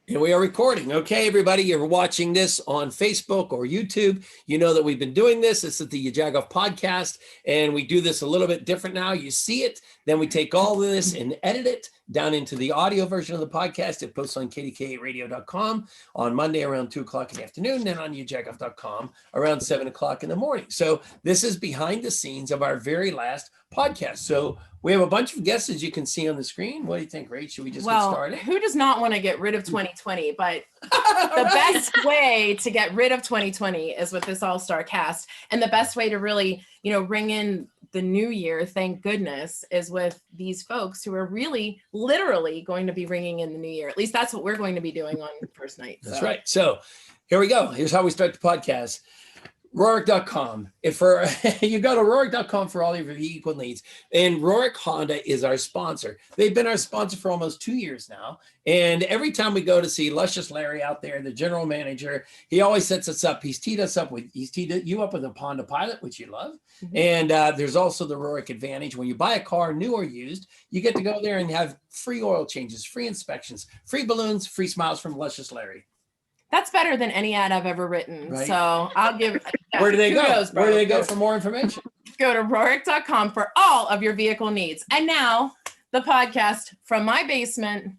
And we are recording. Okay, everybody, you're watching this on Facebook or YouTube. You know that we've been doing this. This is the YaJagoff Podcast, and we do this a little bit different now. You see it, then we take all of this and edit it down into the audio version of the podcast. It posts on KDK@RadioDotCom on Monday around 2 o'clock in the afternoon, then on YaJagoff.com around 7 o'clock in the morning. So this is behind the scenes of our very last podcast. So we have a bunch of guests, as you can see on the screen. What do you think, Rach? Should we just get started? Who does not want to get rid of 2020? But the best way to get rid of 2020 is with this all-star cast. And the best way to really, ring in the new year, thank goodness, is with these folks who are really literally going to be ringing in the new year. At least that's what we're going to be doing on first night. That's right. So here we go. Here's how we start the podcast. RadioDotCom. You go to RadioDotCom for all of your vehicle needs. And Rorik Honda is our sponsor. They've been our sponsor for almost 2 years now. And every time we go to see Luscious Larry out there, the general manager, he always sets us up. He's teed you up with a Honda Pilot, which you love. Mm-hmm. And there's also the Rorik Advantage. When you buy a car, new or used, you get to go there and have free oil changes, free inspections, free balloons, free smiles from Luscious Larry. That's better than any ad I've ever written. Right. So I'll give. Where do they go? Where do they go for more information? Go to RadioDotCom for all of your vehicle needs. And now the podcast from my basement.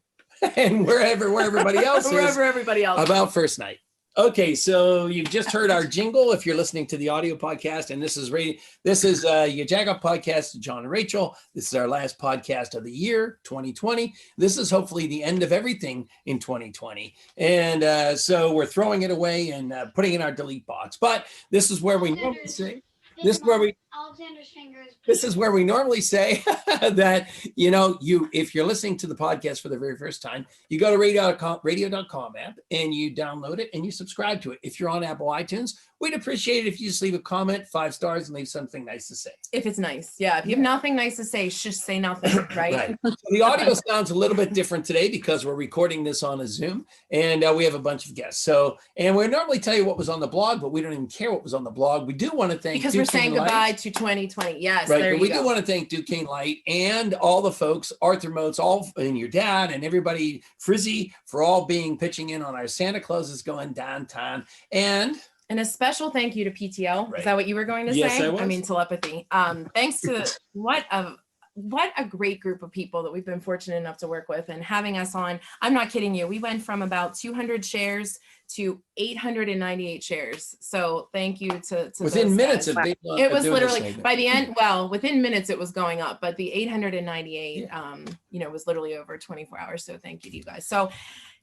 And wherever everybody else is. Wherever everybody else about first night. Okay, so you've just heard our jingle if you're listening to the audio podcast, and this is YaJagoff Podcast, John and Rachel. This is our last podcast of the year, 2020. This is hopefully the end of everything in 2020. And so we're throwing it away and putting it in our delete box. But this is where we normally say, Alexander's fingers. This is where we normally say that, if you're listening to the podcast for the very first time, you go to RadioDotCom app and you download it and you subscribe to it. If you're on Apple iTunes, we'd appreciate it if you just leave a comment, 5 stars, and leave something nice to say. If it's nice. Yeah. If you have nothing nice to say, just say nothing, right? So the audio sounds a little bit different today because we're recording this on a Zoom and we have a bunch of guests. And we normally tell you what was on the blog, but we don't even care what was on the blog. We do want to thank because we're saying goodbye to 2020. Yes. Right. But we do want to thank Duquesne Light and all the folks, Arthur Motes, and your dad and everybody, Frzy, for all pitching in on our Santa Claus is going downtown. And a special thank you to PTO. Right. Is that what you were going to say? Yes, I was. I mean, telepathy. Thanks to what a great group of people that we've been fortunate enough to work with and having us on. I'm not kidding you. We went from about 200 shares to 898 shares. So thank you to within minutes of it was literally by the end. Well, within minutes it was going up, but the 898, was literally over 24 hours. So thank you to you guys. So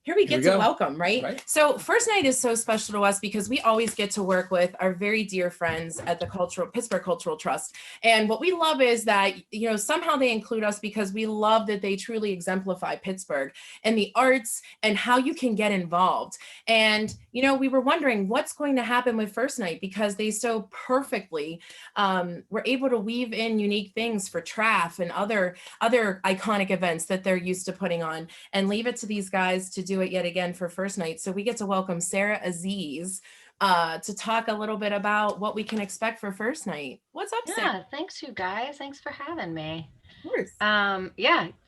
here we get to welcome, right? So first night is so special to us because we always get to work with our very dear friends at the Pittsburgh Cultural Trust. And what we love is that, somehow they include us because we love that they truly exemplify Pittsburgh and the arts and how you can get involved. And, we were wondering what's going to happen with first night because they so perfectly were able to weave in unique things for TRAF and other iconic events that they're used to putting on and leave it to these guys to do it yet again for first night. So we get to welcome Sarah Aziz to talk a little bit about what we can expect for first night. What's up, Sarah? Yeah, thanks you guys. Thanks for having me. Of course.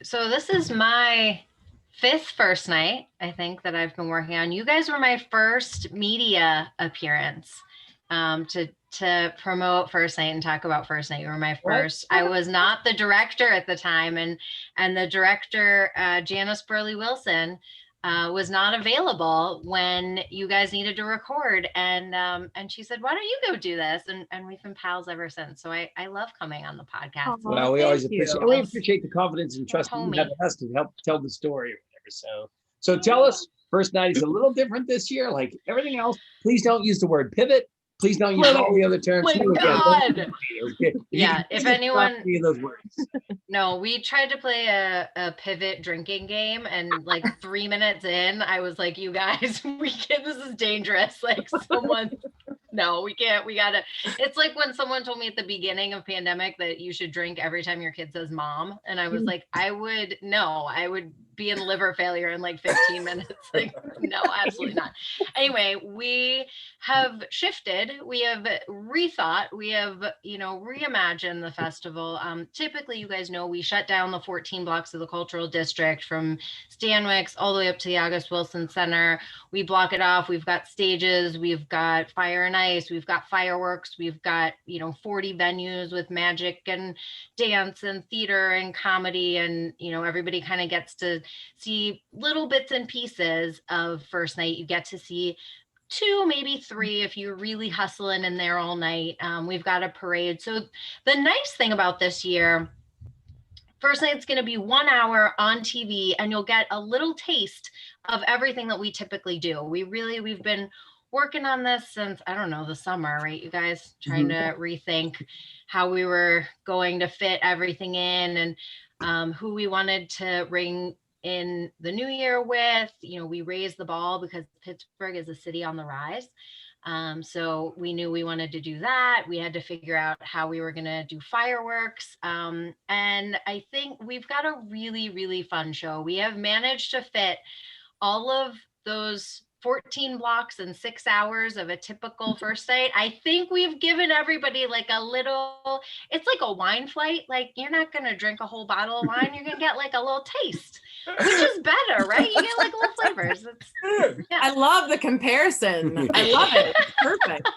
So this is my 5th first night, I think, that I've been working on. You guys were my first media appearance to promote first night and talk about first night. You were my first. I was not the director at the time, and the director, Janice Burley Wilson, was not available when you guys needed to record. And she said, why don't you go do this? And we've been pals ever since. So I love coming on the podcast. Well, we always appreciate the confidence and trust you have in us to help tell the story or whatever. So tell us, first night is a little different this year, like everything else. Please don't use the word pivot. Please don't use all the other terms. My God. Yeah, if anyone, those words. No, we tried to play a pivot drinking game, and like 3 minutes in, I was like, "You guys, this is dangerous." Like someone, no, we can't. We gotta. It's like when someone told me at the beginning of pandemic that you should drink every time your kid says "mom," and I was like, I would be in liver failure in like 15 minutes. Like, no, absolutely not. Anyway, we have shifted. We have rethought. We have, reimagined the festival. Typically, you guys know we shut down the 14 blocks of the cultural district from Stanwix all the way up to the August Wilson Center. We block it off. We've got stages. We've got fire and ice. We've got fireworks. We've got, 40 venues with magic and dance and theater and comedy. And, everybody kind of gets to see little bits and pieces of first night. You get to see 2, maybe 3 if you're really hustling in there all night. We've got a parade. So the nice thing about this year, first night's going to be 1 hour on TV, and you'll get a little taste of everything that we typically do. We've been working on this since, I don't know, the summer, right? You guys trying to rethink how we were going to fit everything in, and who we wanted to ring in the new year with. We raised the ball because Pittsburgh is a city on the rise. So we knew we wanted to do that. We had to figure out how we were going to do fireworks. And I think we've got a really, really fun show. We have managed to fit all of those 14 blocks in 6 hours of a typical first night. I think we've given everybody like a little, it's like a wine flight. Like, you're not going to drink a whole bottle of wine. You're going to get like a little taste, which is better, right? You get like little flavors. Yeah. I love the comparison. I love it. It's perfect.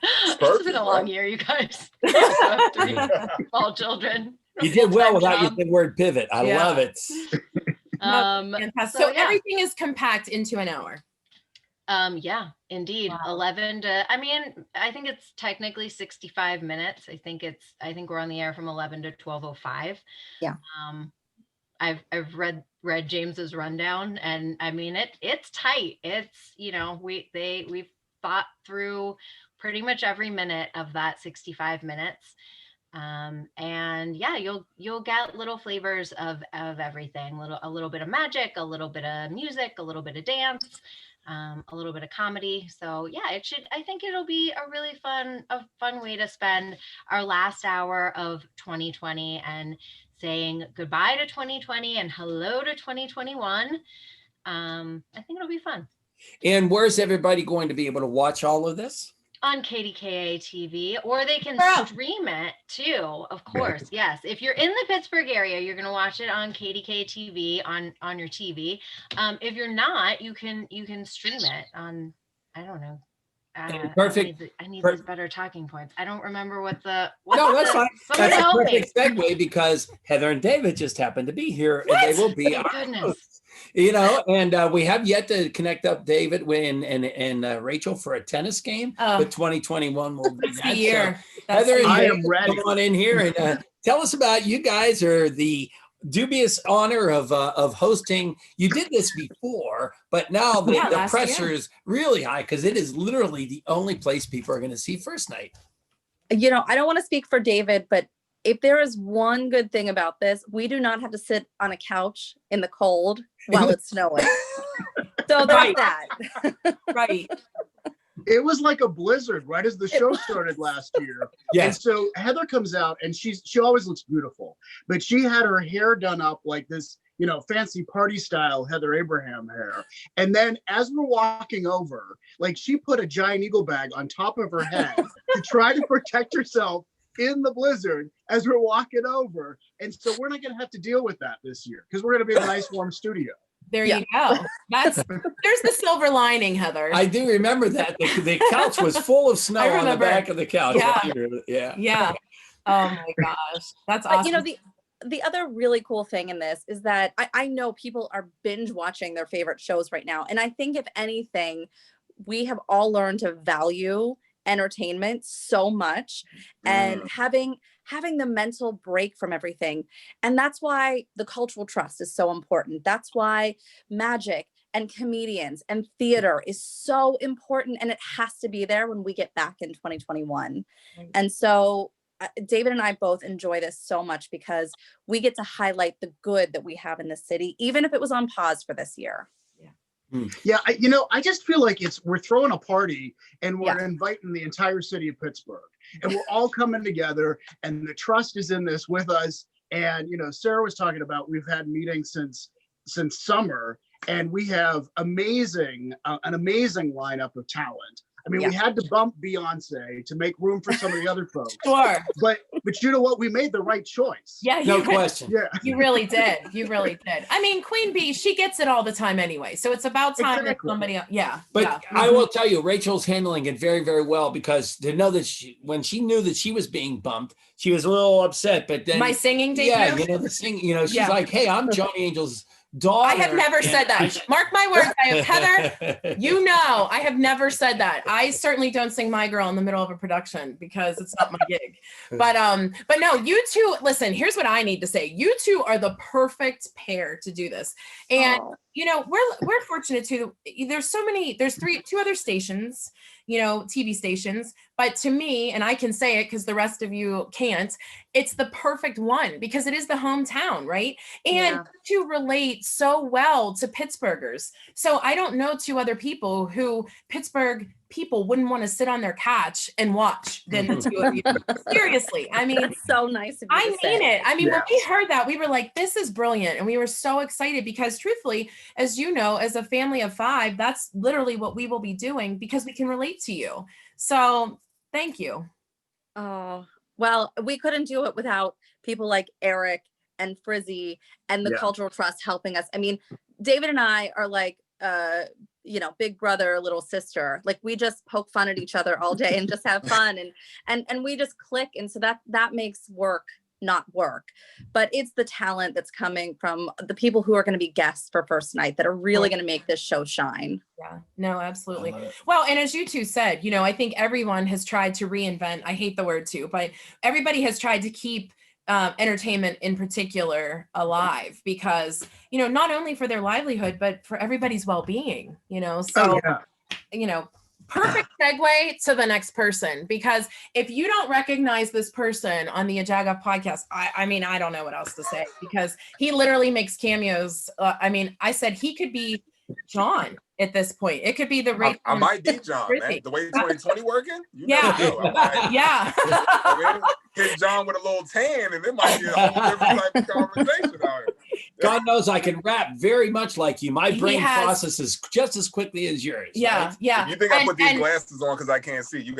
It's been a long year, you guys. 3 small children. You did well without using the word pivot. I love it. So everything is compact into an hour. Yeah, indeed. Wow. 11 to, I think it's technically 65 minutes. I think we're on the air from 11 to 12:05. Yeah. I've read James's rundown, and it's tight. It's, we've thought through pretty much every minute of that 65 minutes. And yeah, you'll get little flavors of everything, a little bit of magic, a little bit of music, a little bit of dance, a little bit of comedy. So yeah, I think it'll be a really fun way to spend our last hour of 2020 and saying goodbye to 2020 and hello to 2021. I think it'll be fun. And where's everybody going to be able to watch all of this? On KDKA TV, or they can stream it too, of course. Yes, if you're in the Pittsburgh area, you're going to watch it on KDKA TV on your TV. If you're not, you can stream it on, I don't know. Perfect. I need these better talking points. I don't remember what the. No, that's fine. That's a perfect segue because Heather and David just happened to be here, and they will be our hosts. And we have yet to connect up David and Rachel for a tennis game, but 2021 will be that year. So, Heather, I am ready. Come on in here and tell us about you guys are the dubious honor of hosting. You did this before, but now the pressure is really high because it is literally the only place people are going to see first night. I don't want to speak for David, but if there is one good thing about this, we do not have to sit on a couch in the cold while it's snowing. So there's that. Right. It was like a blizzard right as the show started last year. Yes. And so Heather comes out and she always looks beautiful, but she had her hair done up like this, fancy party style Heather Abraham hair. And then as we're walking over, like she put a giant eagle bag on top of her head to try to protect herself in the blizzard as we're walking over. And so we're not going to have to deal with that this year because we're going to be in a nice warm studio. There you go. There's the silver lining, Heather. I do remember that. The couch was full of snow on the back of the couch. Yeah. Oh my gosh. That's awesome. But, the other really cool thing in this is that I know people are binge watching their favorite shows right now. And I think if anything, we have all learned to value entertainment so much and having the mental break from everything. And that's why the cultural trust is so important. That's why magic and comedians and theater is so important. And it has to be there when we get back in 2021. And so David and I both enjoy this so much because we get to highlight the good that we have in the city, even if it was on pause for this year. Yeah, I just feel like we're throwing a party and we're inviting the entire city of Pittsburgh and we're all coming together and the trust is in this with us. And, Sarah was talking about, we've had meetings since since summer, and we have an amazing lineup of talent. I mean, we had to bump Beyonce to make room for some of the other folks. Sure. But you know what? We made the right choice. Yeah. No question. Yeah. You really did. You really did. I mean, Queen Bee, she gets it all the time anyway. So it's about time that somebody else. Yeah. But I will tell you, Rachel's handling it very, very well, because to know that when she knew that she was being bumped, she was a little upset. But then my singing debut. Yeah, you know, the singing, you know, she's like, hey, I'm Johnny Angel's daughter. I have never said that. Mark my words. I have Heather. You know, I have never said that. I certainly don't sing My Girl in the middle of a production because it's not my gig. But no, you two, listen, here's what I need to say. You two are the perfect pair to do this. And you know, we're fortunate too. There's two other stations, you know, TV stations, but to me, and I can say it because the rest of you can't, it's the perfect one because it is the hometown, right? And to relate so well to Pittsburghers. So I don't know two other people who Pittsburgh people wouldn't want to sit on their couch and watch than the two of you. Seriously. I mean, that's so nice of you I to mean say. it. I mean, when we heard that, we were like, this is brilliant. And we were so excited because truthfully, as you know, as a family of 5, that's literally what we will be doing because we can relate to you. So thank you. Oh, well, we couldn't do it without people like Eric and Frzy and the Cultural Trust helping us. I mean, David and I are like, you know, big brother, little sister. Like we just poke fun at each other all day and just have fun and we just click. And so that makes work not work, but it's the talent that's coming from the people who are going to be guests for first night that are really going to make this show shine. Yeah, no, absolutely. Well, and as you two said, you know, I think everyone has tried to reinvent, I hate the word too, but everybody has tried to keep entertainment in particular alive because, you know, not only for their livelihood, but for everybody's well-being, you know, so, you know, perfect segue to the next person, because if you don't recognize this person on the YaJagoff podcast, I mean, I don't know what else to say because he literally makes cameos. I mean, I said he could be John at this point. It could be the rate. I might be John, man. The way 2020 working, you never know. Hit John with a little tan, and it might be a whole different type of conversation out here. God knows I can rap very much like you. My brain processes just as quickly as yours. Yeah, right? yeah. You think I put these glasses on because I can't see? You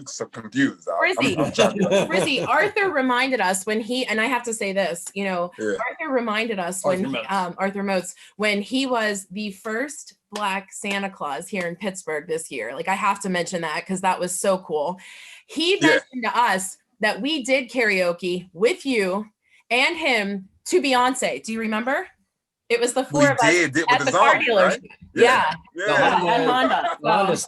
so confused. Frzy, Arthur reminded us when he, and I have to say this, you know, Arthur reminded us when Arthur Motes, when he was the first Black Santa Claus here in Pittsburgh this year. Like I have to mention that because that was so cool. He mentioned to us that we did karaoke with you and him to Beyonce. Do you remember? It was the 4 of us at the car dealership. Right?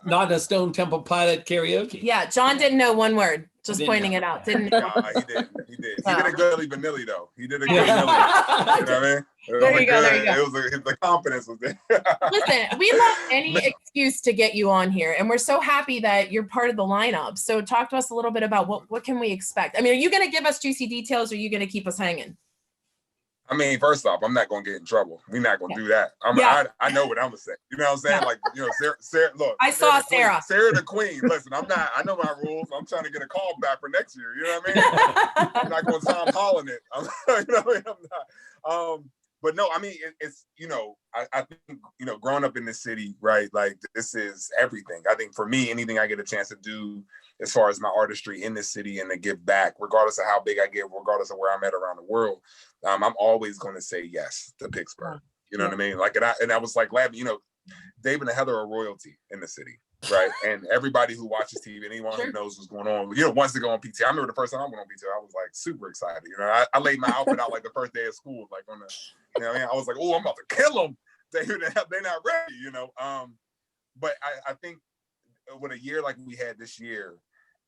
Not a Stone Temple Pilot karaoke. Yeah, John didn't know one word. Just pointing it out. Didn't know. He did. He did a Gully Vanilli though. He did a Gully Vanilli. You know what I mean? There you go. The confidence was there. Listen, we love any excuse to get you on here, and we're so happy that you're part of the lineup. So talk to us a little bit about what can we expect? I mean, are you going to give us juicy details, or are you going to keep us hanging? I mean, first off, I'm not going to get in trouble. We're not going to do that. I know what I'm going to say. You know what I'm saying? Like, you know, Sarah, look. I saw Sarah. Sarah the Queen. Listen, I know my rules. I'm trying to get a call back for next year. You know what I mean? I'm not going to Tom Holland it. You know what I mean? I'm not. But no, I mean, it's, you know, I think, you know, growing up in this city, right? Like, this is everything. I think for me, anything I get a chance to do as far as my artistry in this city and to give back, regardless of how big I get, regardless of where I'm at around the world, I'm always going to say yes to Pittsburgh. You know what I mean? Like, and I was like, you know, David and Heather are royalty in the city, right? And everybody who watches TV, anyone who knows what's going on, you know, wants to go on PT. I remember the first time I went on PT, I was like super excited. You know, I laid my outfit out like the first day of school, like on the, you know what I mean? I was like, oh, I'm about to kill them. They're not ready, you know? But I think with a year like we had this year,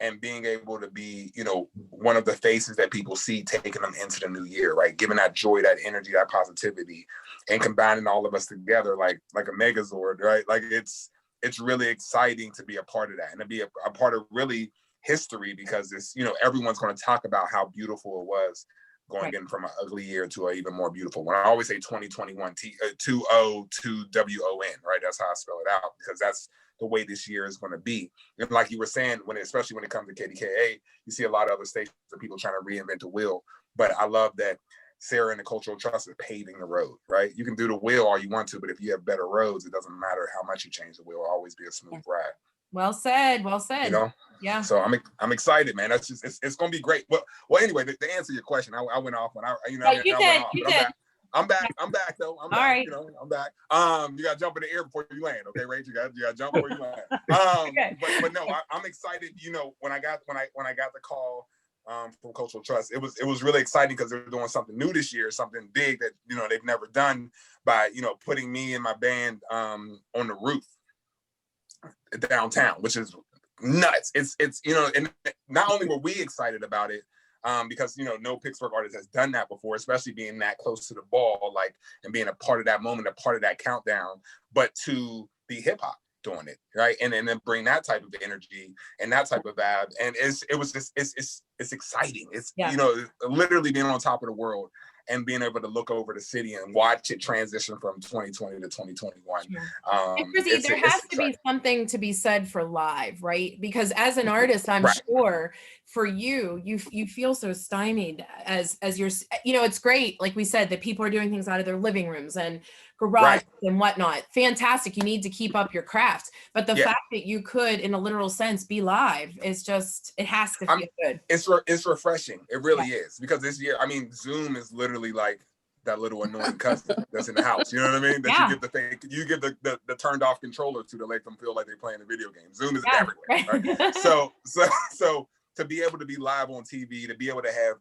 and being able to be, you know, one of the faces that people see taking them into the new year, right? Giving that joy, that energy, that positivity, and combining all of us together like a megazord, right? Like it's really exciting to be a part of that and to be a part of really history, because it's, you know, everyone's going to talk about how beautiful it was going in from an ugly year to an even more beautiful one. I always say 2021, 2021, right? That's how I spell it out, because that's the way this year is going to be. And like you were saying, especially when it comes to KDKA, you see a lot of other stations of people trying to reinvent the wheel. But I love that Sarah and the Cultural Trust is paving the road, right? You can do the wheel all you want to, but if you have better roads, it doesn't matter how much you change the wheel, it'll always be a smooth ride. Well said. Well said. You know? Yeah. So I'm excited, man. That's just it's gonna be great. Well, anyway, to answer your question, I went off when I'm back though. I'm back. Right. You know, I'm back. You gotta jump in the air before you land, okay, Rach? You gotta jump before you land. Okay. but no, I'm excited. You know, when I got the call from Cultural Trust, it was really exciting because they're doing something new this year, something big that they've never done by putting me and my band on the roof downtown, which is nuts. It's and not only were we excited about it, because no Pittsburgh artist has done that before, especially being that close to the ball, like, and being a part of that moment, a part of that countdown, but to be hip hop doing it, right? And then bring that type of energy and that type of vibe. And it's exciting. It's literally being on top of the world and being able to look over the city and watch it transition from 2020 to 2021. Frzy, there has to be something to be said for live, right? Because as an artist, I'm sure for you feel so stymied as you're, it's great, like we said, that people are doing things out of their living rooms and garage and whatnot. Fantastic. You need to keep up your craft. But the fact that you could, in a literal sense, be live is just, it has to feel good. It's refreshing. It really is. Because this year, I mean, Zoom is literally like that little annoying cousin that's in the house. You know what I mean? That you give the turned off controller to make them feel like they're playing a video game. Zoom is everywhere. Right? So to be able to be live on TV, to be able to have,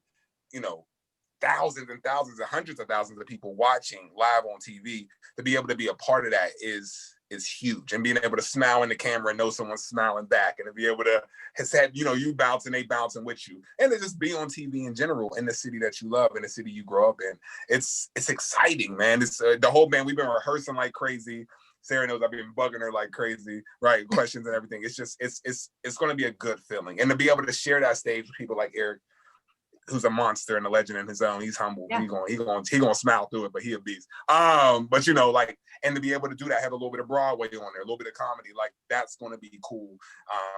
thousands and thousands and hundreds of thousands of people watching live on TV, to be able to be a part of that is huge. And being able to smile in the camera and know someone's smiling back, and to be able to have you bouncing, they bouncing with you, and to just be on TV in general in the city that you love, in the city you grow up in. It's exciting, man. It's the whole band. We've been rehearsing like crazy. Sarah knows I've been bugging her like crazy, right? Questions and everything. It's just it's going to be a good feeling, and to be able to share that stage with people like Eric, who's a monster and a legend in his own. He's humble. Yeah. He gonna smile through it, but he a beast. But and to be able to do that, have a little bit of Broadway on there, a little bit of comedy, like, that's gonna be cool.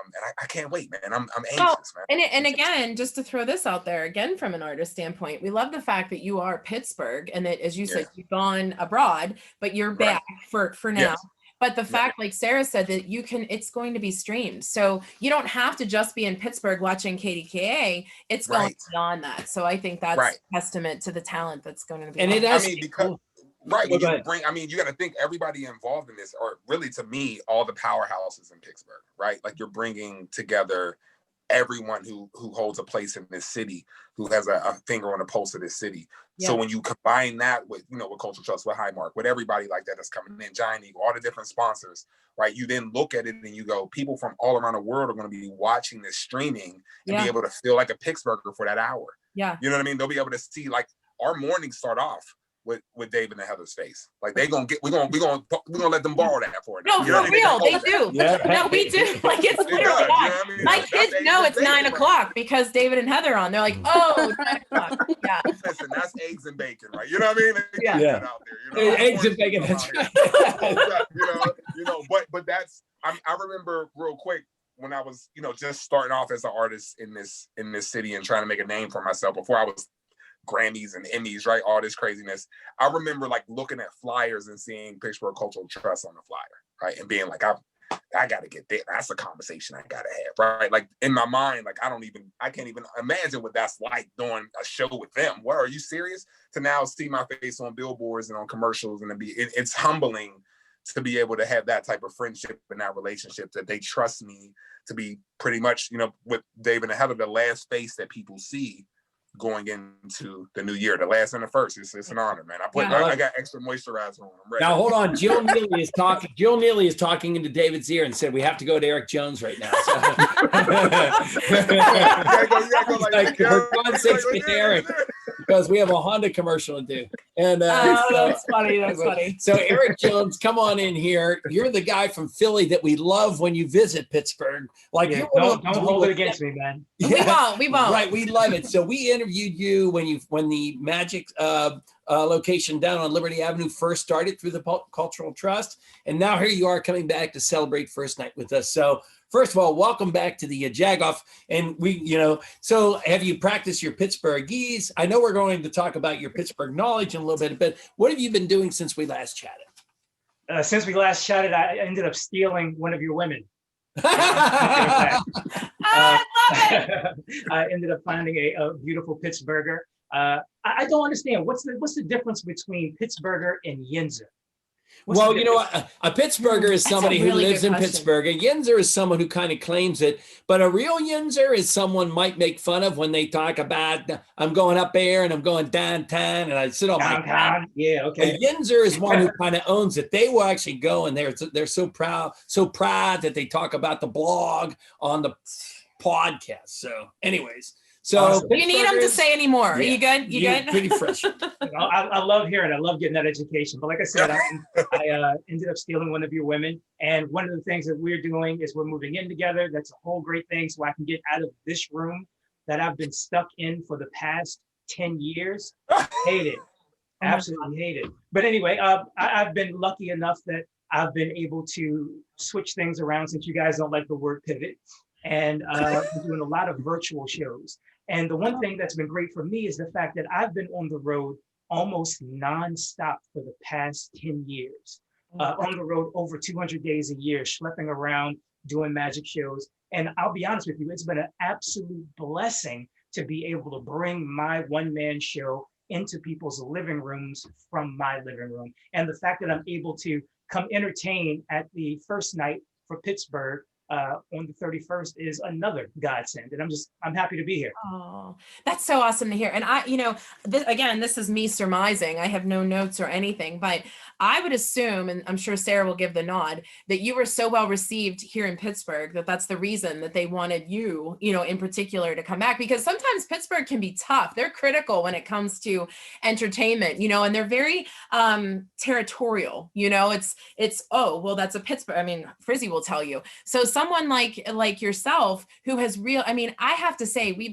And I can't wait, man. I'm anxious, man. And again, just to throw this out there again from an artist standpoint, we love the fact that you are Pittsburgh, and that, as you said, you've gone abroad, but you're back for now. Yes. But the fact, like Sarah said, that it's going to be streamed. So you don't have to just be in Pittsburgh watching KDKA. It's going beyond that. So I think that's a testament to the talent that's going to be. And it has, you got to think everybody involved in this, or really, to me, all the powerhouses in Pittsburgh, right? Like, you're bringing together everyone who holds a place in this city, who has a finger on the pulse of this city. Yeah. So when you combine that with, with Cultural Trust, with Highmark, with everybody like that that's coming in, Giant Eagle, all the different sponsors, right? You then look at it and you go, people from all around the world are going to be watching this streaming and be able to feel like a Pittsburgher for that hour. Yeah. You know what I mean? They'll be able to see, like, our mornings start off with Dave and the Heather's face. Like, we're gonna let them borrow that for it. No, for real, they do. Yeah. No, we do. Like, it's literally that. My kids know it's 9 o'clock because David and Heather on. They're like, oh, 9 o'clock. Yeah. Listen, that's eggs and bacon, right? You know what I mean? Yeah. Out there, eggs and bacon. That's right. But that's. I remember real quick when I was, just starting off as an artist in this city and trying to make a name for myself before I was Grammys and Emmys, right? All this craziness. I remember, like, looking at flyers and seeing Pittsburgh Cultural Trust on the flyer, right? And being like, I gotta get there. That's a conversation I gotta have, right? Like, in my mind, like, I can't even imagine what that's like, doing a show with them. What, are you serious? To now see my face on billboards and on commercials, and it's humbling to be able to have that type of friendship and that relationship, that they trust me to be pretty much, with David and Heather, the last face that people see going into the new year, the last and the first. It's an honor, man. I got extra moisturizer on. I'm ready. Now hold on, Jill Neely is talking. Jill Neely is talking into David's ear and said, "We have to go to Eric Jones right now." So. For God's sakes, get Eric, because we have a Honda commercial to do. And that's funny. That's funny. So Eric Jones, come on in here. You're the guy from Philly that we love when you visit Pittsburgh. Like, yeah, don't hold it against me, man. Yeah. We won't. Right, we love it. So we interviewed you when the Magic location down on Liberty Avenue first started through the Cultural Trust, and now here you are coming back to celebrate first night with us. So first of all, welcome back to the YaJagoff. And so have you practiced your Pittsburghese? I know we're going to talk about your Pittsburgh knowledge in a little bit, but what have you been doing since we last chatted? Since we last chatted, I ended up stealing one of your women. I love it. I ended up finding a beautiful Pittsburgher. I don't understand what's the difference between Pittsburgher and Yinzer? Well, you know what? A Pittsburgher is somebody who lives in question. Pittsburgh. A Yinzer is someone who kind of claims it. But a real Yinzer is someone might make fun of when they talk about, I'm going up there and I'm going downtown and I sit on my couch. Yeah, okay. A Yinzer is one who kind of owns it. They will actually go and they're so proud that they talk about the blog on the podcast. So anywa's. So awesome. You need them to say any more. Are you good? You good? Pretty fresh. I love hearing it. I love getting that education. But like I said, I ended up stealing one of your women. And one of the things that we're doing is we're moving in together. That's a whole great thing. So I can get out of this room that I've been stuck in for the past 10 years. Hate it. Absolutely hate it. But anyway, I've been lucky enough that I've been able to switch things around, since you guys don't like the word pivot. And been doing a lot of virtual shows. And the one thing that's been great for me is the fact that I've been on the road almost nonstop for the past 10 years. On the road over 200 days a year, schlepping around, doing magic shows. And I'll be honest with you, it's been an absolute blessing to be able to bring my one-man show into people's living rooms from my living room. And the fact that I'm able to come entertain at the first night for Pittsburgh on the 31st is another godsend, and I'm happy to be here. Oh, that's so awesome to hear. And this is me surmising. I have no notes or anything, but I would assume, and I'm sure Sarah will give the nod, that you were so well received here in Pittsburgh that that's the reason that they wanted you, in particular, to come back. Because sometimes Pittsburgh can be tough. They're critical when it comes to entertainment, and they're very territorial. It's oh, well, that's a Pittsburgh. I mean, Frzy will tell you. So someone like yourself who has I have to say, we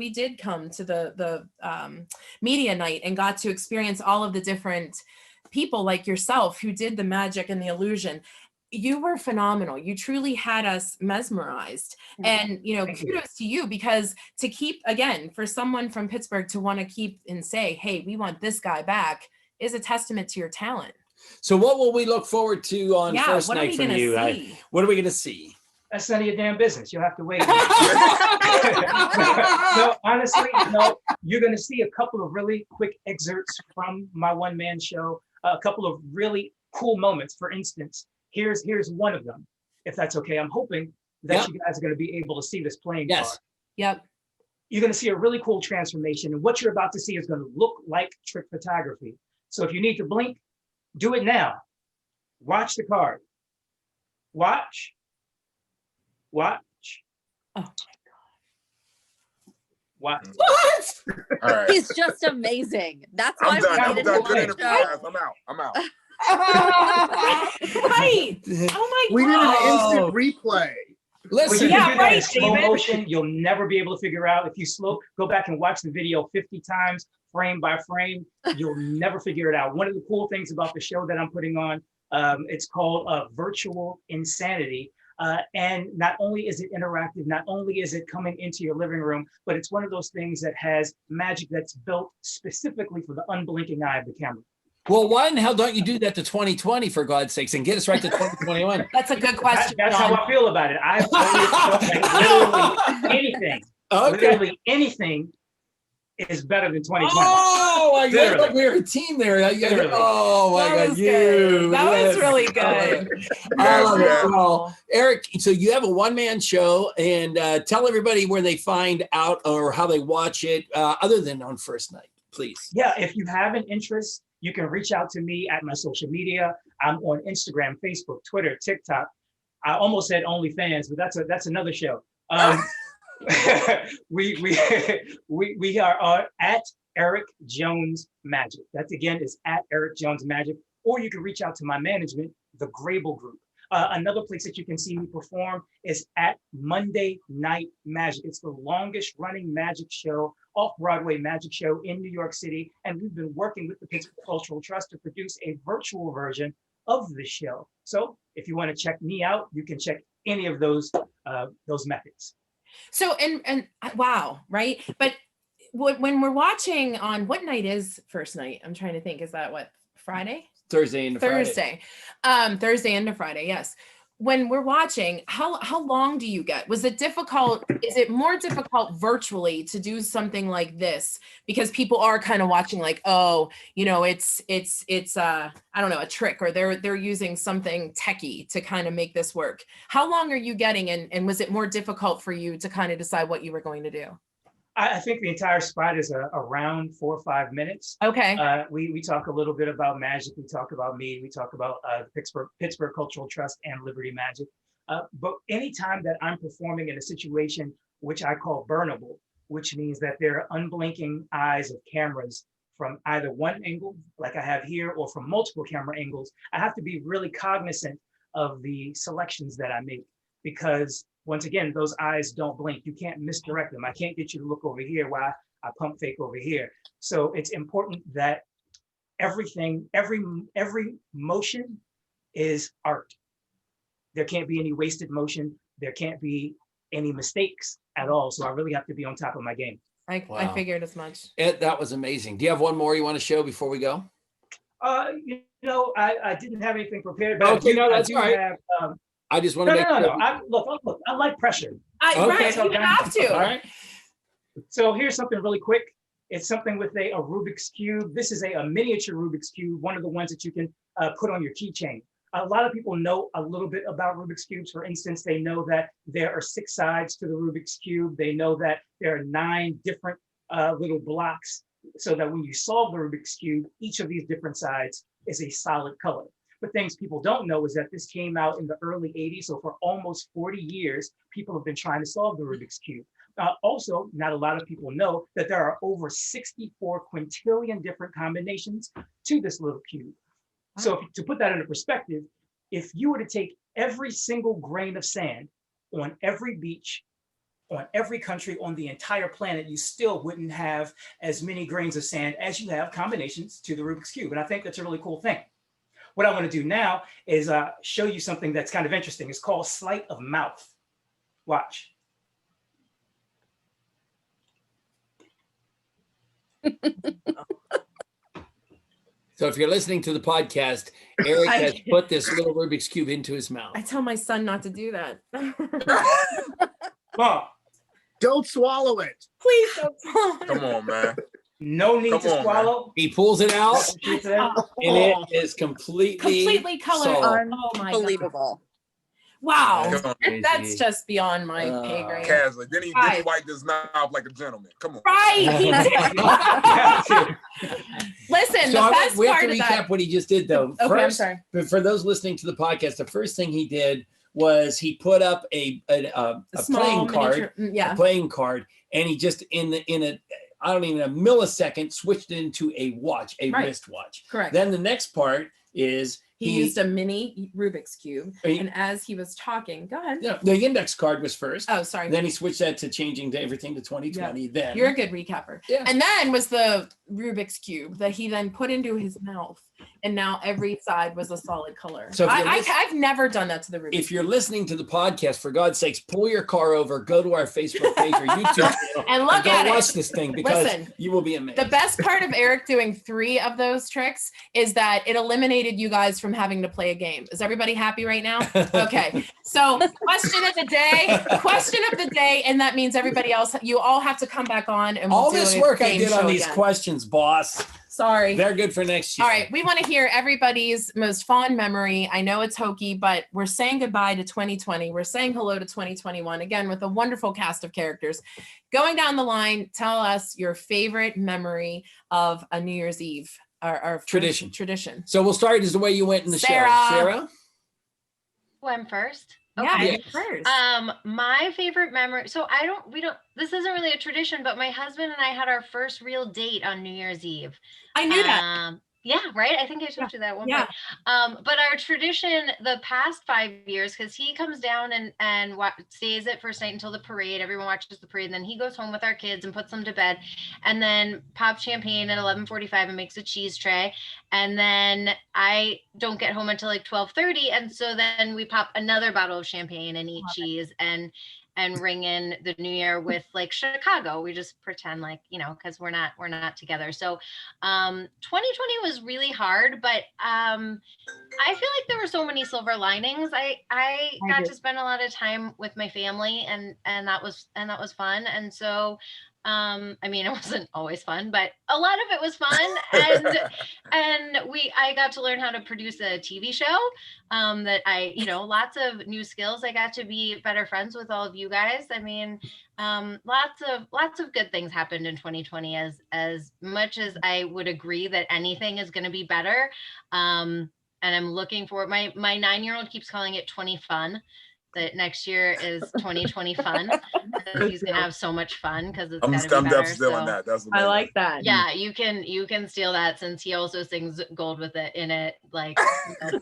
did come to the media night and got to experience all of the different people like yourself who did the magic and the illusion. You were phenomenal. You truly had us mesmerized. And, kudos to you, because to keep, again, for someone from Pittsburgh to want to keep and say, hey, we want this guy back, is a testament to your talent. So what will we look forward to on first night from you? What are we going to see? That's none of your damn business. You'll have to wait. No, honestly, you're going to see a couple of really quick excerpts from my one-man show, a couple of really cool moments. For instance, here's one of them, if that's okay. I'm hoping that you guys are going to be able to see this playing card. Yep. You're going to see a really cool transformation, and what you're about to see is going to look like trick photography. So if you need to blink, do it now. Watch the card. Watch. Oh my God. What? All right. He's just amazing. That's why I'm done. we I'm needed done. to Good watch interview, it. guys. I'm out. Right. Oh my We did God. an instant replay. Listen, When you do that right, in slow David. motion, you'll never be able to figure out. If you go back and watch the video 50 times, frame by frame, you'll never figure it out. One of the cool things about the show that I'm putting on, it's called Virtual Insanity. And not only is it interactive, not only is it coming into your living room, but it's one of those things that has magic that's built specifically for the unblinking eye of the camera. well, why in the hell don't you do that to 2020, for God's sakes, and get us right to 2021? That's a good question. That's how I feel about it. I literally anything. Okay. Literally anything is better than 2020. Oh, my God. Literally. Like we were a team there. Literally. Oh, my That God. was good. That was really good. I love Yeah. it. Well, Eric, so you have a one-man show, and tell everybody where they find out or how they watch it, other than on first night, please. Yeah, if you have an interest, you can reach out to me at my social media. I'm on Instagram, Facebook, Twitter, TikTok. I almost said OnlyFans, but that's another show. We are at Eric Jones Magic. That again is at Eric Jones Magic, or you can reach out to my management, the Grable Group. Another place that you can see me perform is at Monday Night Magic. It's the longest running magic show, off-Broadway magic show in New York City. And we've been working with the Pittsburgh Cultural Trust to produce a virtual version of the show. So if you want to check me out, you can check any of those methods. So, and wow, right? But when we're watching on, what night is first night? I'm trying to think, is that what, Friday? Thursday into Friday. Thursday into Friday, yes. When we're watching, how long do you get? Was it difficult? Is it more difficult virtually to do something like this? Because people are kind of watching like, oh, you know, it's I don't know, a trick, or they're using something techie to kind of make this work. How long are you getting, and was it more difficult for you to kind of decide what you were going to do? I think the entire spot is around 4 or 5 minutes. Okay. We talk a little bit about magic. We talk about me. We talk about Pittsburgh Cultural Trust and Liberty Magic. But anytime that I'm performing in a situation which I call burnable, which means that there are unblinking eyes of cameras from either one angle, like I have here, or from multiple camera angles, I have to be really cognizant of the selections that I make, because once again, those eyes don't blink. You can't misdirect them. I can't get you to look over here while I pump fake over here. So it's important that everything, every motion is art. There can't be any wasted motion. There can't be any mistakes at all. So I really have to be on top of my game. I figured as much. That was amazing. Do you have one more you want to show before we go? You know, I didn't have anything prepared, but okay, that's all right. Have, I just want to make sure. Look, I like pressure. Right, you have to. All right. So here's something really quick. It's something with a Rubik's Cube. This is a miniature Rubik's Cube, one of the ones that you can put on your keychain. A lot of people know a little bit about Rubik's Cubes. For instance, they know that there are 6 sides to the Rubik's Cube. They know that there are 9 different little blocks, so that when you solve the Rubik's Cube, each of these different sides is a solid color. But things people don't know is that this came out in the early 80s. So for almost 40 years, people have been trying to solve the Rubik's Cube. Also, not a lot of people know that there are over 64 quintillion different combinations to this little cube. So to put that into perspective, if you were to take every single grain of sand on every beach, on every country on the entire planet, you still wouldn't have as many grains of sand as you have combinations to the Rubik's Cube. And I think that's a really cool thing. What I want to do now is show you something that's kind of interesting. It's called sleight of mouth. Watch. So if you're listening to the podcast, Eric has put this little Rubik's Cube into his mouth. I tell my son not to do that. Don't swallow it. Please don't swallow it. Come on, man. No need to swallow. Man. He pulls it out, and it is completely colored. solid. Oh my Unbelievable. God. Wow, that's just beyond my pay grade. Casually. Then he wiped his mouth like a gentleman. Come on. Right. He did. Listen, so the best we have part to of recap that. Okay, what he just did, though. Okay, First, I'm sorry. For those listening to the podcast, the first thing he did was he put up a playing card, a playing card, and he just in a millisecond switched it into a watch, a wristwatch. Correct. Then the next part is he used a mini Rubik's Cube, and as he was talking, go ahead. Yeah, the index card was first. Oh, sorry. Then he switched that to changing to everything to 2020. Yeah. Then you're a good recapper. Yeah. And then was the Rubik's Cube that he then put into his mouth, and now every side was a solid color. So I've never done that to the Rubik's Cube. If you're listening to the podcast, for God's sakes, pull your car over, go to our Facebook page or YouTube channel, and look at it. Watch this thing, because you will be amazed. The best part of Eric doing 3 of those tricks is that it eliminated you guys from having to play a game. Is everybody happy right now? Okay. So question of the day, and that means everybody else, you all have to come back on and all this work I did on these questions, boss. Sorry. They're good for next year. All right. We want to hear everybody's most fond memory. I know it's hokey, but we're saying goodbye to 2020. We're saying hello to 2021, again, with a wonderful cast of characters. Going down the line, tell us your favorite memory of a New Year's Eve. Our tradition. Tradition. So we'll start as the way you went in the show. Sarah? Oh, I'm first? Okay. Yeah, first. My favorite memory. So this isn't really a tradition, but my husband and I had our first real date on New Year's Eve. I knew that. Yeah, right. I think I told you that one point. But our tradition, the past 5 years, because he comes down and stays at first night until the parade. Everyone watches the parade, and then he goes home with our kids and puts them to bed, and then pops champagne at 11:45 and makes a cheese tray, and then I don't get home until like 12:30, and so then we pop another bottle of champagne and eat cheese and ring in the new year with like Chicago. We just pretend like, because we're not together. So 2020 was really hard, but I feel like there were so many silver linings. I got to spend a lot of time with my family, and that was fun. And so it wasn't always fun, but a lot of it was fun. And I got to learn how to produce a TV show, that lots of new skills. I got to be better friends with all of you guys. Lots of good things happened in 2020, as much as I would agree that anything is going to be better. And I'm looking forward. My 9-year-old keeps calling it 20 fun. That next year is 2020 fun. He's gonna have so much fun because it's gonna be better. Stealing that. That's I like that. Yeah, you can steal that, since he also sings Gold with it in it, like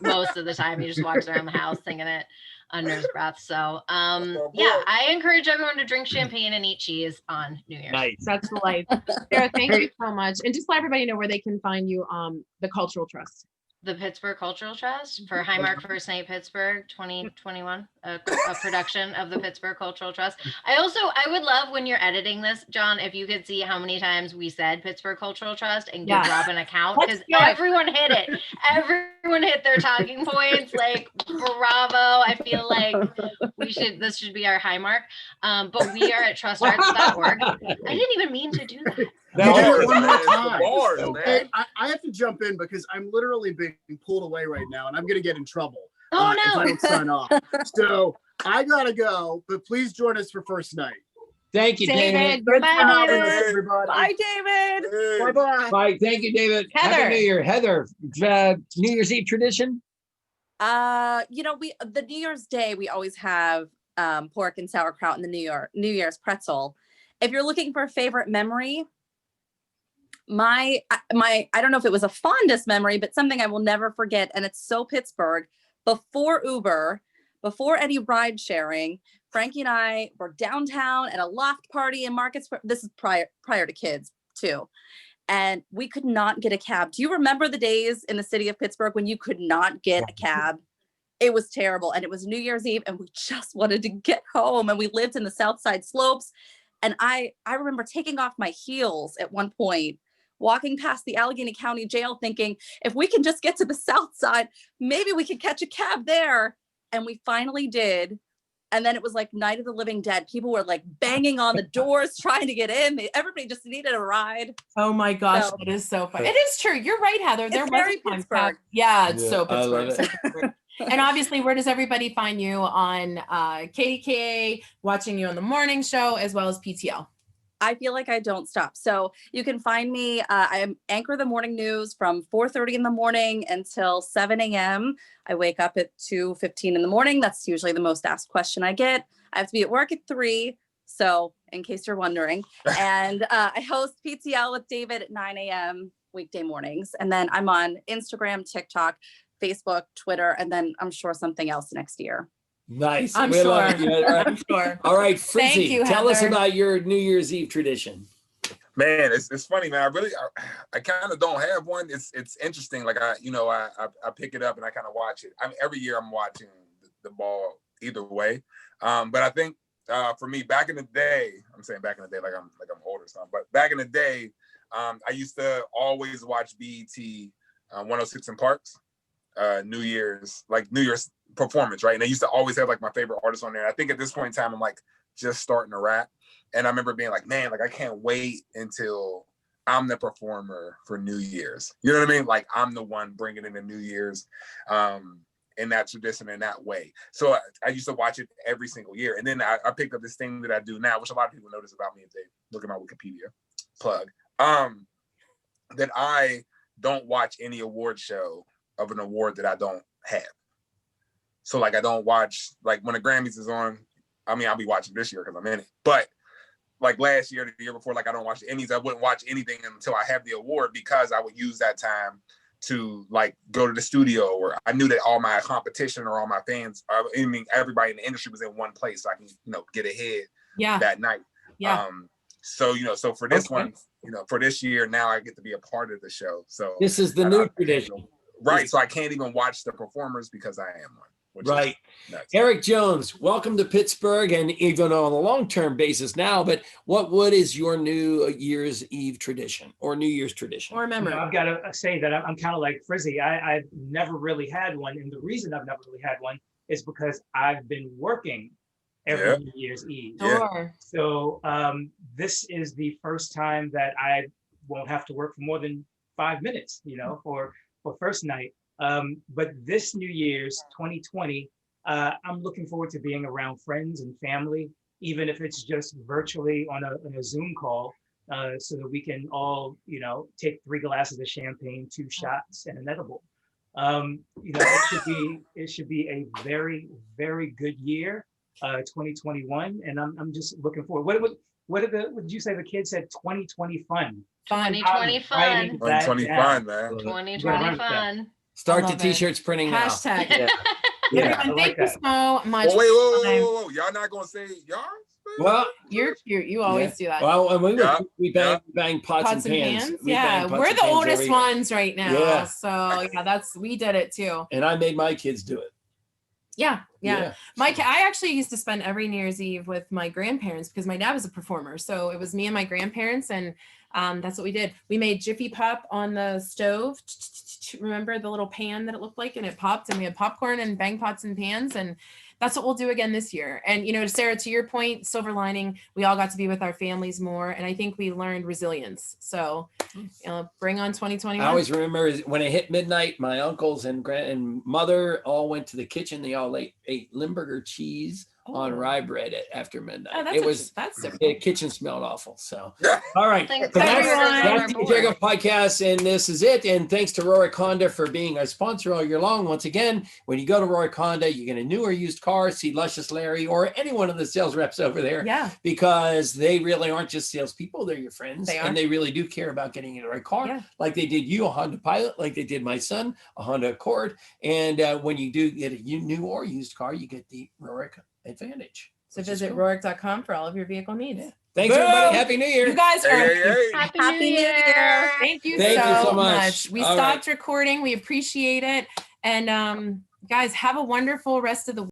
most of the time. He just walks around the house singing it under his breath. So I encourage everyone to drink champagne and eat cheese on New Year's. Nice. That's the life. Sarah, thank you so much. And just let everybody know where they can find you, the Cultural Trust. The Pittsburgh Cultural Trust for Highmark First Night Pittsburgh 2021, a production of the Pittsburgh Cultural Trust. I would love, when you're editing this, John, if you could see how many times we said Pittsburgh Cultural Trust and give Rob an account, because everyone hit it. Everyone hit their talking points. Like, bravo. I feel like this should be our Highmark. But we are at trustarts.org. I didn't even mean to do that. You do it one more time. Hey, I have to jump in because I'm literally being pulled away right now, and I'm going to get in trouble if I don't sign off. So I got to go, but please join us for first night. Thank you, David. Bye, David. Everybody. Bye, David. Bye-bye. Bye. Thank you, David. Heather. Happy New Year. Heather, New Year's Eve tradition? The New Year's Day, we always have pork and sauerkraut and the New Year's pretzel. If you're looking for a favorite memory, my I don't know if it was a fondest memory, but something I will never forget, and it's so Pittsburgh. Before Uber, before any ride sharing, Frankie and I were downtown at a loft party in Market Square. This is prior to kids too, and we could not get a cab. Do you remember the days in the city of Pittsburgh when you could not get a cab? It was terrible, and it was New Year's Eve, and we just wanted to get home, and we lived in the South Side Slopes, and I remember taking off my heels at one point, walking past the Allegheny County Jail thinking, if we can just get to the South Side, maybe we could catch a cab there. And we finally did. And then it was like Night of the Living Dead. People were like banging on the doors, trying to get in. Everybody just needed a ride. Oh my gosh, that is so fun. It is true. You're right, Heather. There was very Pittsburgh. Yeah, it's so I love Pittsburgh. And obviously, where does everybody find you? On KDKA, watching you on the morning show, as well as PTL? I feel like I don't stop. So you can find me. I anchor the morning news from 4:30 in the morning until 7 a.m. I wake up at 2:15 in the morning. That's usually the most asked question I get. I have to be at work at 3. So in case you're wondering, and I host PTL with David at 9 a.m. weekday mornings. And then I'm on Instagram, TikTok, Facebook, Twitter, and then I'm sure something else next year. Nice. I'm We sure. love it. I'm sure. All right, Thank Frzy, you, tell us Heather. about your New Year's Eve tradition. Man, it's funny, man. I kind of don't have one. It's interesting. Like I pick it up and I kind of watch it. I mean, every year I'm watching the ball either way. But I think for me, back in the day, I'm saying back in the day like I'm old or something. But back in the day, I used to always watch BET 106 in Parks. New Year's performance, right? And they used to always have like my favorite artists on there. I think at this point in time, I'm like just starting to rap. And I remember being like, man, like I can't wait until I'm the performer for New Year's. You know what I mean? Like I'm the one bringing in the New Year's in that tradition, in that way. So I used to watch it every single year. And then I picked up this thing that I do now, which a lot of people notice about me if they look at my Wikipedia plug, that I don't watch any award show of an award that I don't have. So like I don't watch, like when the Grammys is on, I mean, I'll be watching this year because I'm in it. But like last year, the year before, like I don't watch the Emmys. I wouldn't watch anything until I have the award because I would use that time to like go to the studio, or I knew that all my competition or all my fans, I mean, everybody in the industry was in one place, so I can, get ahead that night. So, so for this one, for this year, now I get to be a part of the show. So this is the new tradition. Right. So I can't even watch the performers because I am one. Right. Eric Jones, welcome to Pittsburgh, and even on a long-term basis now, but what is your New Year's Eve tradition or New Year's tradition? Or memory? I've got to say that I'm kind of like Frzy. I've never really had one. And the reason I've never really had one is because I've been working every New Year's Eve. Sure. So this is the first time that I won't have to work for more than 5 minutes, for first night. But this New Year's 2020, I'm looking forward to being around friends and family, even if it's just virtually on a Zoom call, so that we can all, take 3 glasses of champagne, 2 shots, and an edible. It should be a very, very good year, 2021, and I'm just looking forward. What did you say? The kids said 2020 fun. 2020 fun. 2020 fun, man. 2020 fun. Start the t-shirts printing now. Hashtag. Yeah. Thank you so much. Well, whoa. Y'all not going to say yours? Well, you're cute. You always do that. Well, and we bang pots and pans. We're the oldest ones right now. Yeah. So we did it too. And I made my kids do it. Yeah. I actually used to spend every New Year's Eve with my grandparents because my dad was a performer. So it was me and my grandparents, and that's what we did. We made Jiffy Pop on the stove. Remember the little pan that it looked like, and it popped, and we had popcorn and bang pots and pans, and that's what we'll do again this year. And Sarah, to your point, silver lining, we all got to be with our families more, and I think we learned resilience. So bring on 2021. I always remember when it hit midnight, my uncles and mother all went to the kitchen. They all ate Limburger cheese on rye bread after midnight. Oh, that's the kitchen smelled awful. So, all right. Thanks, that's the YaJagoff Podcast, and this is it. And thanks to Rubik Honda for being our sponsor all year long. Once again, when you go to Rubik Honda, you get a new or used car, see Luscious Larry or any one of the sales reps over there. Yeah. Because they really aren't just salespeople; they're your friends, and they really do care about getting you the right car, like they did you a Honda Pilot, like they did my son a Honda Accord. And when you do get a new or used car, you get the Rubik advantage. So visit RadioDotCom for all of your vehicle needs. Yeah. Thanks, everybody. Happy New Year. You guys are Happy New Year. Thank you so much. We all stopped recording. We appreciate it. And guys, have a wonderful rest of the week.